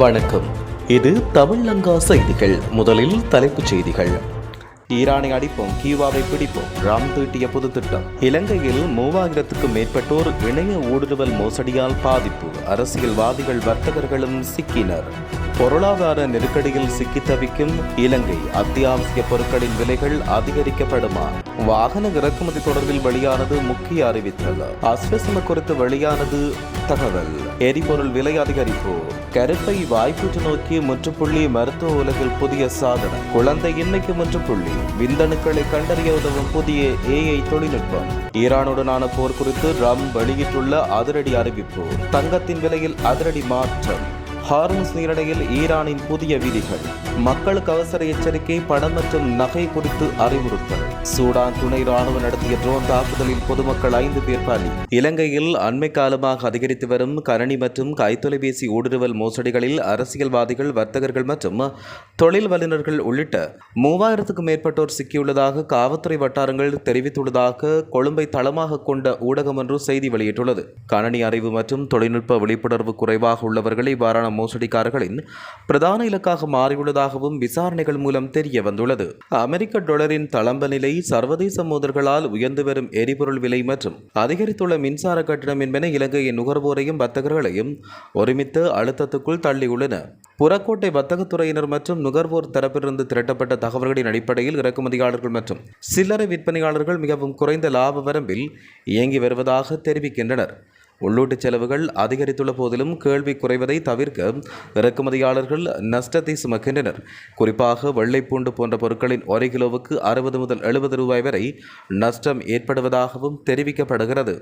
வணக்கம். இது தமிழ்லங்கா செய்திகள். முதலில் தலைப்புச் செய்திகள். ஈரானை அடிப்போம், கியூபாவை பிடிப்போம், ராம் தீட்டிய புது திட்டம். இலங்கையில் 3000க்கும் மேற்பட்டோர் இணைய ஊடுருவல் மோசடியால் பாதிப்பு. அரசியல்வாதிகள், வர்த்தகர்களும் சிக்கினர். பொருளாதார நெருக்கடியில் சிக்கி தவிக்கும் இலங்கை. அத்தியாவசிய பொருட்களின் விலைகள் அதிகரிக்கப்படுமா? வாகன இறக்குமதி தொடர்பில் வெளியானது முக்கிய அறிவித்தல். அஸ்வசம குறித்து வெளியானது தகவல். எரிபொருள் விலை அதிகரிப்பு. கருப்பை வாய்ப்புற்று நோக்கி முற்றுப்புள்ளி. மருத்துவ உலகில் புதிய சாதனை. குழந்தையின்மைக்கு முற்றுப்புள்ளி. விந்தணுக்களை கண்டறிய உதவும் புதிய AI தொழில்நுட்பம். ஈரானுடனான போர் குறித்து ட்ரம்ப் வெளியிட்டுள்ள அதிரடி அறிவிப்பு. தங்கத்தின் விலையில் அதிரடி மாற்றம். ஹார்முஸ் நீரிணையில் ஈரானின் புதிய விதிகள். மக்களுக்கு அவசர எச்சரிக்கை. பணம் மற்றும் நகை குறித்து அறிவுறுத்தல். சூடான் துணை ராணுவ நடத்திய ட்ரோன் தாக்குதலில் பொதுமக்கள் 5 பேர் பலி. இலங்கையில் அண்மை காலமாக அதிகரித்து வரும் கணனி மற்றும் கைத்தொலைபேசி ஊடுருவல் மோசடிகளில் அரசியல்வாதிகள், வர்த்தகர்கள் மற்றும் தொழில் வல்லுநர்கள் உள்ளிட்ட 3000க்கும் மேற்பட்டோர் சிக்கியுள்ளதாக காவல்துறை வட்டாரங்கள் தெரிவித்துள்ளதாக கொழும்பை தளமாக கொண்ட ஊடகம் ஒன்று செய்தி வெளியிட்டுள்ளது. கணனி அறிவு மற்றும் தொழில்நுட்ப விழிப்புணர்வு குறைவாக உள்ளவர்கள் இவ்வாறான மோசடிக்காரர்களின் பிரதான இலக்காக மாறியுள்ளதாகவும் விசாரணைகள் மூலம் தெரிய வந்துள்ளது. அமெரிக்க டாலரின் தளம்ப நிலை, சர்வதேச மோதல்களால் உயர்ந்து வரும் எரிபொருள் விலை மற்றும் அதிகரித்துள்ள மின்சார கட்டணம் என்பன இலங்கையின் நுகர்வோரையும் வர்த்தகர்களையும் ஒருமித்த அழுத்தத்துக்குள் தள்ளியுள்ளன. புறக்கோட்டை வர்த்தகத்துறையினர் மற்றும் நுகர்வோர் தரப்பிலிருந்து திரட்டப்பட்ட தகவல்களின் அடிப்படையில் இறக்குமதியாளர்கள் மற்றும் சில்லறை விற்பனையாளர்கள் மிகவும் குறைந்த லாப வரம்பில் இயங்கி வருவதாக தெரிவிக்கின்றனர். உள்ளூட்டு செலவுகள் அதிகரித்துள்ள போதிலும் கேள்வி குறைவதை தவிர்க்க இறக்குமதியாளர்கள் நஷ்டத்தை சுமக்கின்றனர். குறிப்பாக வெள்ளைப்பூண்டு போன்ற பொருட்களின் 1 கிலோவுக்கு 60 முதல் 70 ரூபாய் வரை நஷ்டம் ஏற்படுவதாகவும் தெரிவிக்கப்படுகிறது.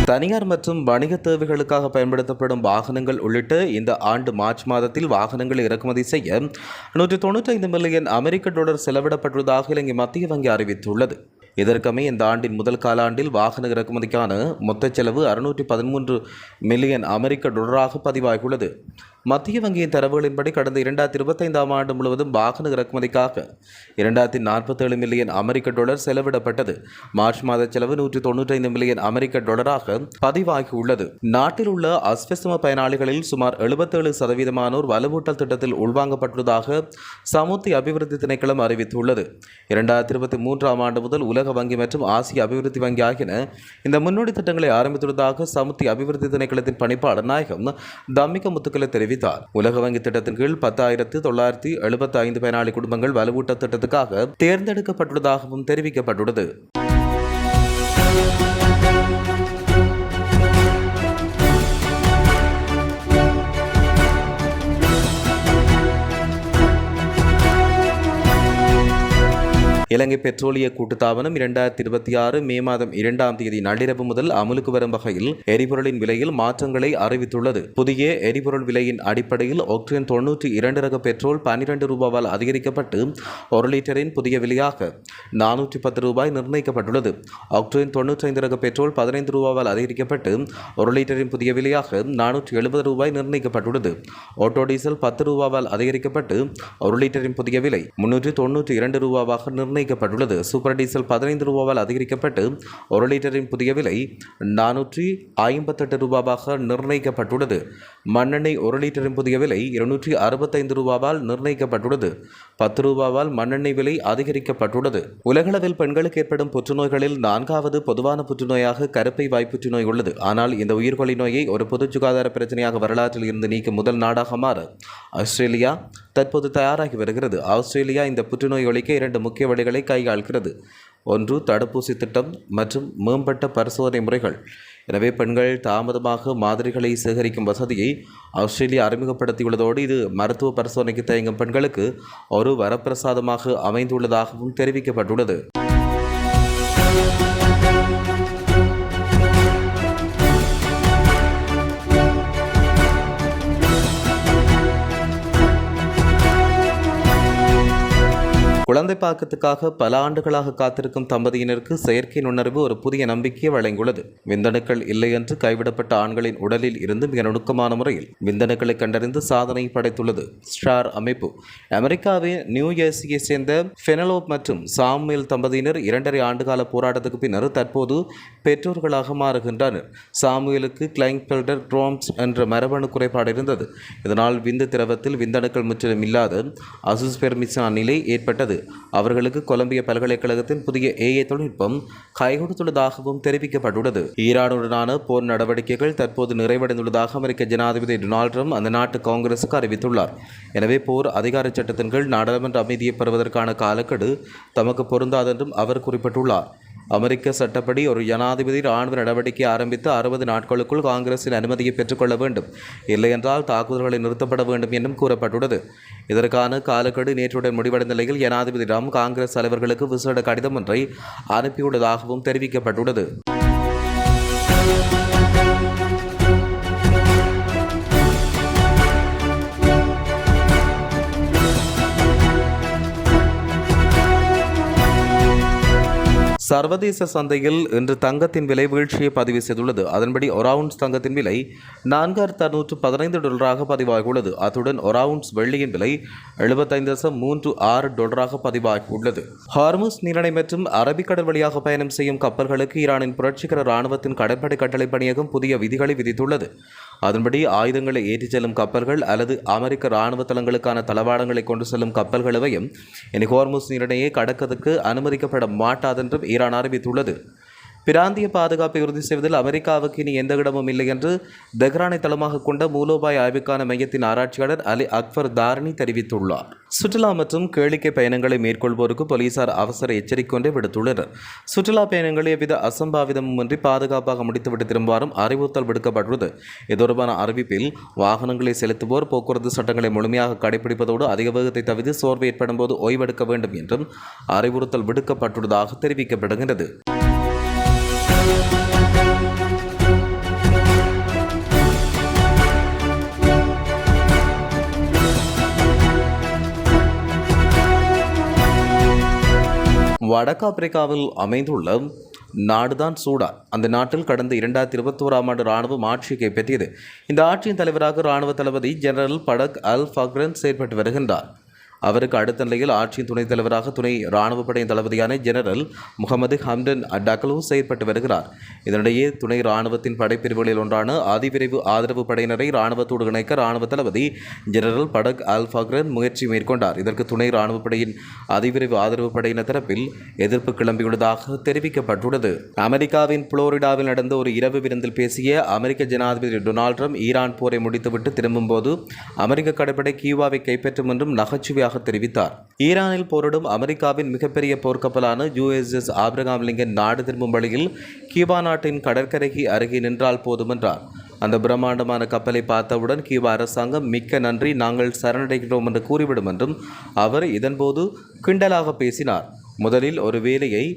தனியார் மற்றும் வணிக தேவைகளுக்காக பயன்படுத்தப்படும் வாகனங்கள் உள்ளிட்ட இந்த ஆண்டு மார்ச் மாதத்தில் வாகனங்களை இறக்குமதி செய்ய 195 மில்லியன் அமெரிக்க டாலர் செலவிடப்பட்டுள்ளதாக இலங்கை மத்திய வங்கி அறிவித்துள்ளது. இதற்கமைய இந்த ஆண்டின் முதல் காலாண்டில் வாகன இறக்குமதிக்கான மொத்த செலவு 613 மில்லியன் அமெரிக்க டாலராக பதிவாகியுள்ளது. மத்திய வங்கியின் தரவுகளின்படி கடந்த 2025ஆம் ஆண்டு முழுவதும் வாகன இறக்குமதிக்காக 2047 மில்லியன் அமெரிக்க டாலர் செலவிடப்பட்டது. மார்ச் மாத செலவு 195 மில்லியன் அமெரிக்க டாலராக பதிவாகியுள்ளது. நாட்டில் உள்ள அஸ்வசம பயனாளிகளில் சுமார் 77% வலுவூட்டல் திட்டத்தில் உள்வாங்கப்பட்டுள்ளதாக சமுத்தி அபிவிருத்தி திணைக்களம் அறிவித்துள்ளது. 2023ஆம் ஆண்டு முதல் உலக வங்கி மற்றும் ஆசிய அபிவிருத்தி வங்கி ஆகியன இந்த முன்னோடி திட்டங்களை ஆரம்பித்துள்ளதாக சமுத்தி அபிவிருத்தி திணைக்களத்தின் பணிப்பாளர் நாயகம் தம்மிக முத்துக்கல தெரிவித்தார். உலக வங்கி திட்டத்தின் கீழ் 10,975 பயனாளி குடும்பங்கள் வலுவூட்ட திட்டத்துக்காக தேர்ந்தெடுக்கப்பட்டுள்ளதாகவும் தெரிவிக்கப்பட்டுள்ளது. இலங்கை பெட்ரோலிய கூட்டுத்தாபனம் 2026 மே மாதம் 2ஆம் தேதி நள்ளிரவு முதல் அமுலுக்கு வரும் வகையில் எரிபொருளின் விலையில் மாற்றங்களை அறிவித்துள்ளது. புதிய எரிபொருள் விலையின் அடிப்படையில் ஒக்டேன் 92 ரக பெட்ரோல் 12 ரூபாவால் அதிகரிக்கப்பட்டு 1 லிட்டரின் புதிய விலையாக 410 ரூபாய் நிர்ணயிக்கப்பட்டுள்ளது. ஒக்டேன் 95 ரக பெட்ரோல் 15 ரூபாவால் அதிகரிக்கப்பட்டு 1 லிட்டரின் புதிய விலையாக 470 ரூபாய் நிர்ணயிக்கப்பட்டுள்ளது. ஆட்டோ டீசல் 10 ரூபாவால் அதிகரிக்கப்பட்டு 1 லிட்டரின் புதிய விலை 392 ரூபாவாக நிர்ணயிக்கப்பட்டுள்ளது. சூப்பர் டீசல் 15 ரூபாவால் அதிகரிக்கப்பட்டு 1 லிட்டரின் புதிய விலை 458 ரூபாவாக நிர்ணயிக்கப்பட்டுள்ளது. மண்ணெண்ணெய் 1 லிட்டரின் புதிய விலை 265 ரூபாவால் நிர்ணயிக்கப்பட்டுள்ளது. 10 ரூபாவால் மண்ணெண்ணெய் விலை அதிகரிக்கப்பட்டுள்ளது. உலகளவில் பெண்களுக்கு ஏற்படும் புற்றுநோய்களில் 4வது பொதுவான புற்றுநோயாக கருப்பை வாய் புற்றுநோய் உள்ளது. ஆனால் இந்த உயிர்கொல்லி நோயை ஒரு பொது சுகாதார பிரச்சனையாக வரலாற்றில் இருந்து நீக்கும் முதல் நாடாக மாற ஆஸ்திரேலியா தற்போது தயாராகி வருகிறது. ஆஸ்திரேலியா இந்த புற்றுநோய் ஒழிக்க 2 முக்கிய வழிகளை கையாள்கிறது. ஒன்று, தடுப்பூசி திட்டம் மற்றும் மேம்பட்ட பரிசோதனை முறைகள். எனவே பெண்கள் தாமதமாக மாதிரிகளை சேகரிக்கும் வசதியை ஆஸ்திரேலியா அறிமுகப்படுத்தியுள்ளதோடு இது மருத்துவ பரிசோதனைக்கு தயங்கும் பெண்களுக்கு ஒரு வரப்பிரசாதமாக அமைந்துள்ளதாகவும் தெரிவிக்கப்பட்டுள்ளது. குழந்தை பாக்கத்துக்காக பல ஆண்டுகளாக காத்திருக்கும் தம்பதியினருக்கு செயற்கை நுண்ணறிவு ஒரு புதிய நம்பிக்கையை வழங்கியுள்ளது. விந்தணுக்கள் இல்லை என்று கைவிடப்பட்ட ஆண்களின் உடலில் இருந்து மிக நுணுக்கமான முறையில் விந்தணுக்களை கண்டறிந்து சாதனை படைத்துள்ளது ஸ்டார் அமைப்பு. அமெரிக்காவின் நியூ ஜெர்சியை சேர்ந்த ஃபெனலோப் மற்றும் சாமுவேல் தம்பதியினர் 2.5 ஆண்டுகால போராட்டத்துக்கு பின்னர் தற்போது பெற்றோர்களாக மாறுகின்றனர். சாமுவேலுக்கு கிளைன்பெல்டர் ட்ரோம்ஸ் என்ற மரபணு குறைபாடு இருந்தது. இதனால் விந்து திரவத்தில் விந்தணுக்கள் முற்றிலும் இல்லாத அசுஸ்பெர்மிசா நிலை ஏற்பட்டது. அவர்களுக்கு கொலம்பியா பல்கலைக்கழகத்தின் புதிய AI தொழில்நுட்பம் கைகொடுத்துள்ளதாகவும் தெரிவிக்கப்பட்டுள்ளது. ஈரானுடனான போர் நடவடிக்கைகள் தற்போது நிறைவடைந்துள்ளதாக அமெரிக்க ஜனாதிபதி டொனால்ட் ட்ரம்ப் அந்த நாட்டு காங்கிரசுக்கு அறிவித்துள்ளார். எனவே போர் அதிகார சட்டத்தின் கீழ் நாடாளுமன்ற அமைதியை பெறுவதற்கான காலக்கெடு தமக்கு பொருந்தாதென்றும் அவர் குறிப்பிட்டுள்ளார். அமெரிக்க சட்டப்படி ஒரு ஜனாதிபதி இராணுவ நடவடிக்கை ஆரம்பித்து 60 நாட்களுக்குள் காங்கிரஸின் அனுமதியை பெற்றுக்கொள்ள வேண்டும், இல்லையென்றால் தாக்குதல்களை நிறுத்தப்பட வேண்டும் என்றும் கூறப்பட்டுள்ளது. இதற்கான காலக்கெடு நேற்றுடன் முடிவடைந்த நிலையில் ஜனாதிபதி ட்ரம்ப் காங்கிரஸ் தலைவர்களுக்கு விசேட கடிதம் ஒன்றை அனுப்பியுள்ளதாகவும் தெரிவிக்கப்பட்டுள்ளது. சர்வதேச சந்தையில் இன்று தங்கத்தின் விலை வீழ்ச்சியை பதிவு செய்துள்ளது. அதன்படி ஒரு அவுன்ஸ் தங்கத்தின் விலை $4,615 பதிவாகியுள்ளது. அத்துடன் ஒரு அவுன்ஸ் வெள்ளியின் விலை $75.36 பதிவாகியுள்ளது. ஹார்முஸ் நீரிணை மற்றும் அரபிக்கடல் வழியாக பயணம் செய்யும் கப்பல்களுக்கு ஈரானின் புரட்சிகர இராணுவத்தின் கடற்படை கட்டளை பணியகம் புதிய விதிகளை விதித்துள்ளது. அதன்படி ஆயுதங்களை ஏற்றிச் செல்லும் கப்பல்கள் அல்லது அமெரிக்க இராணுவ தளங்களுக்கான தளவாடங்களை கொண்டு செல்லும் கப்பல்களவையும் இனி ஹார்முஸ் நீரிணையை கடப்பதற்கு அனுமதிக்கப்பட மாட்டாதென்றும் ஈரான் அறிவித்துள்ளது. பிராந்திய பாதுகாப்பை உறுதி செய்வதில் அமெரிக்காவுக்கு இனி எந்த இடமும் இல்லை என்று தெஹ்ரானை தளமாக கொண்ட மூலோபாய ஆய்வுக்கான மையத்தின் ஆராய்ச்சியாளர் அலி அக்பர் தாரணி தெரிவித்துள்ளார். சுற்றுலா மற்றும் கேளிக்கை பயணங்களை மேற்கொள்வோருக்கு போலீசார் அவசர எச்சரிக்கை ஒன்றை விடுத்துள்ளனர். சுற்றுலா பயணங்களை எவ்வித அசம்பாவிதமுமின்றி பாதுகாப்பாக முடித்துவிட்டு திரும்புமாறும் அறிவுறுத்தல் விடுக்கப்பட்டுள்ளது. இது தொடர்பான அறிவிப்பில் வாகனங்களை செலுத்துவோர் போக்குவரத்து சட்டங்களை முழுமையாக கடைபிடிப்பதோடு அதிக வேகத்தை தவிர்த்து சோர்வு ஏற்படும் போது ஓய்வெடுக்க வேண்டும் என்றும் அறிவுறுத்தல் விடுக்கப்பட்டுள்ளதாக தெரிவிக்கப்படுகிறது. வடக்கு ஆப்பிரிக்காவில் அமைந்துள்ள நாடுதான் சூடான். அந்த நாட்டில் கடந்த 2021ஆம் ஆண்டு இராணுவம் ஆட்சியை கைப்பற்றியது. இந்த ஆட்சியின் தலைவராக இராணுவ தளபதி ஜெனரல் படக் அல் ஃபக்ரன் செயற்பட்டு வருகின்றார். அவருக்கு அடுத்த நிலையில் ஆட்சியின் துணைத் தலைவராக துணை இராணுவ படையின் தளபதியான ஜெனரல் முகமது ஹம்டன் டக்லோ செயற்பட்டு வருகிறார். இதனிடையே துணை இராணுவத்தின் படைப்பிரிவுகளில் ஒன்றான அதிவிரைவு ஆதரவு படையினரை இராணுவத்தோடு இணைக்க இராணுவ தளபதி ஜெனரல் படக் அல் ஃபக்ரன் முயற்சி மேற்கொண்டார். இதற்கு துணை இராணுவ படையின் அதிவிரைவு ஆதரவு படையினர் தரப்பில் எதிர்ப்பு கிளம்பியுள்ளதாக தெரிவிக்கப்பட்டுள்ளது. அமெரிக்காவின் புளோரிடாவில் நடந்த ஒரு இரவு விருந்தில் பேசிய அமெரிக்க ஜனாதிபதி டொனால்ட் ட்ரம்ப் ஈரான் போரை முடித்துவிட்டு திரும்பும்போது அமெரிக்க கடற்படை கியூபாவை கைப்பற்றும் என்றும் நகைச்சுவை தெரிவித்தார். ஈரானில் போரிடும் அமெரிக்காவின் மிகப்பெரிய போர்க்கப்பலான USS ஆப்ரஹாம் லிங்கன் நாடு திரும்பும் வழியில் கியூபா நாட்டின் கடற்கரைக்கு அருகே நின்றால் போதும் என்றார். அந்த பிரம்மாண்டமான கப்பலை பார்த்தவுடன் கியூபா அரசாங்கம் மிக்க நன்றி, நாங்கள் சரணடைகிறோம் என்று கூறிவிடும் என்றும் அவர் இதன்போது கிண்டலாக பேசினார். முதலில் ஒரு வேலையை,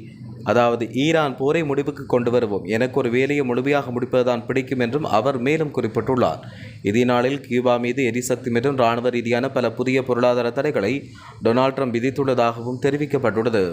அதாவது ஈரான் போரை முடிவுக்கு கொண்டு வருவோம், எனக்கு ஒரு வேலையை முழுமையாக முடிப்பதுதான் பிடிக்கும் என்றும் அவர் மேலும் குறிப்பிட்டுள்ளார். இதே நாளில் கியூபா மீது எரிசக்தி மற்றும் இராணுவ ரீதியான பல புதிய பொருளாதார தடைகளை டொனால்ட் ட்ரம்ப் விதித்துள்ளதாகவும் தெரிவிக்கப்பட்டுள்ளது.